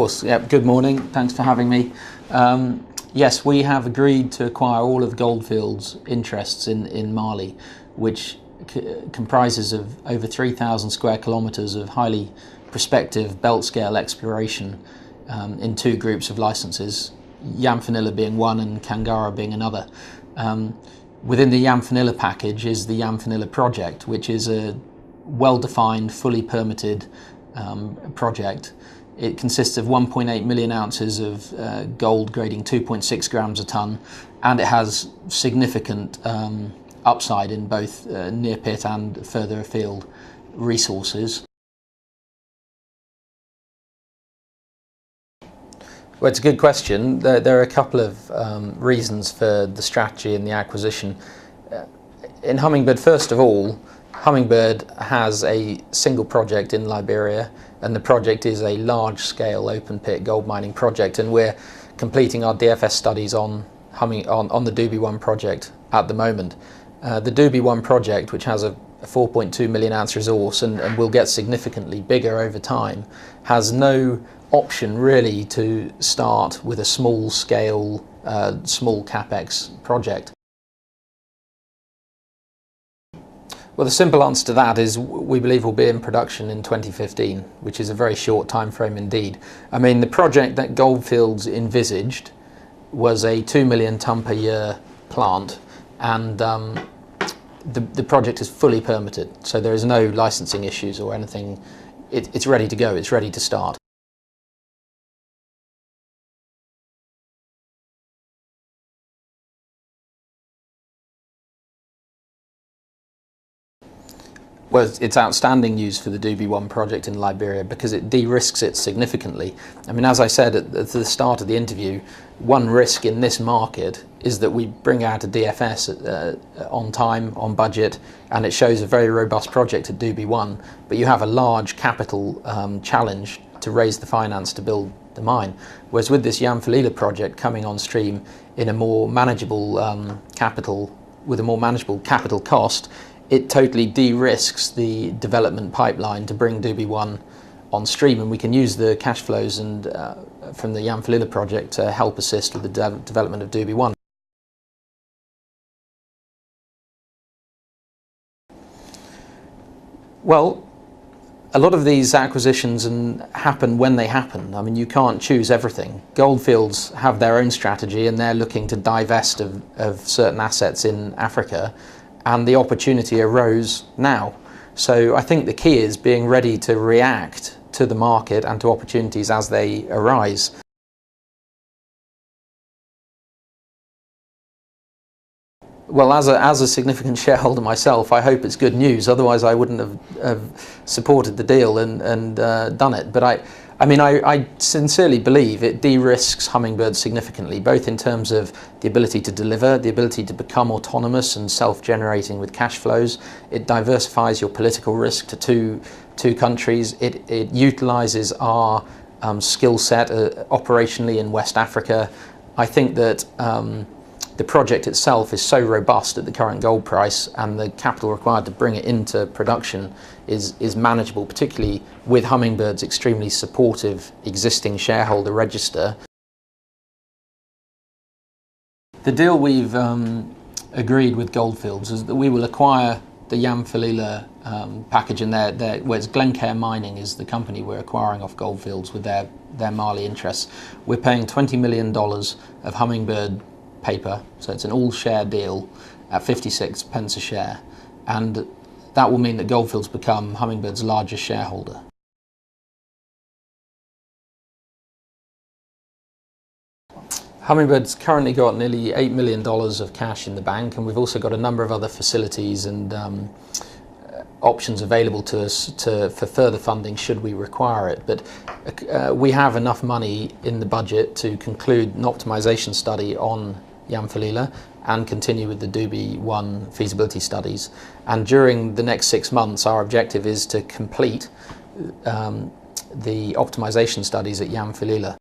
course. Yeah, good morning. Thanks for having me. Yes, we have agreed to acquire all of Goldfield's interests in Mali, which comprises of over 3,000 square kilometres of highly prospective belt-scale exploration in two groups of licences, Yanfolila being one and Kangara being another. Within the Yanfolila package is the Yanfolila Project, which is a well-defined, fully permitted project. It consists of 1.8 million ounces of gold grading 2.6 grams a tonne, and it has significant upside in both near pit and further afield resources. Well, it's a good question. There are a couple of reasons for the strategy and the acquisition. In Hummingbird, first of all, Hummingbird has a single project in Liberia, and the project is a large-scale open-pit gold mining project, and we're completing our DFS studies on the Dugbe 1 project at the moment. The Dugbe 1 project, which has a 4.2 million ounce resource and will get significantly bigger over time, has no option really to start with a small-scale, small capex project. Well, the simple answer to that is we believe we'll be in production in 2015, which is a very short time frame indeed. I mean, the project that Goldfields envisaged was a 2 million tonne per year plant, and the project is fully permitted, so there is no licensing issues or anything. It's ready to go, it's ready to start. Well, it's outstanding news for the Dugbe 1 project in Liberia because it de-risks it significantly. I mean, as I said at the start of the interview, one risk in this market is that we bring out a DFS on time, on budget, and it shows a very robust project at Dugbe 1, but you have a large capital challenge to raise the finance to build the mine. Whereas with this Yanfolila project coming on stream in a more manageable with a more manageable capital cost, it totally de-risks the development pipeline to bring Dugbe 1 on stream, and we can use the cash flows and from the Yanfolila project to help assist with the development of Dugbe 1. Well, a lot of these acquisitions happen when they happen. I mean, you can't choose everything. Goldfields have their own strategy and they're looking to divest of certain assets in Africa, and the opportunity arose now. So I think the key is being ready to react to the market and to opportunities as they arise. Well, as a significant shareholder myself, I hope it's good news. Otherwise, I wouldn't have supported the deal and done it. But I sincerely believe it de-risks Hummingbird significantly, both in terms of the ability to deliver, the ability to become autonomous and self-generating with cash flows. It diversifies your political risk to two countries. It utilises our skill set operationally in West Africa. I think that the project itself is so robust at the current gold price, and the capital required to bring it into production is manageable, particularly with Hummingbird's extremely supportive existing shareholder register. The deal we've agreed with Goldfields is that we will acquire the Yanfolila package, and where it's Glencore Mining is the company we're acquiring off Goldfields with their Mali interests. We're paying $20 million of Hummingbird paper, so it's an all-share deal at 56 pence a share, and that will mean that Goldfields become Hummingbird's largest shareholder. Hummingbird's currently got nearly $8 million of cash in the bank, and we've also got a number of other facilities and options available to us for further funding should we require it. But we have enough money in the budget to conclude an optimization study on Yanfolila and continue with the Dugbe 1 feasibility studies. And during the next 6 months, our objective is to complete the optimization studies at Yanfolila.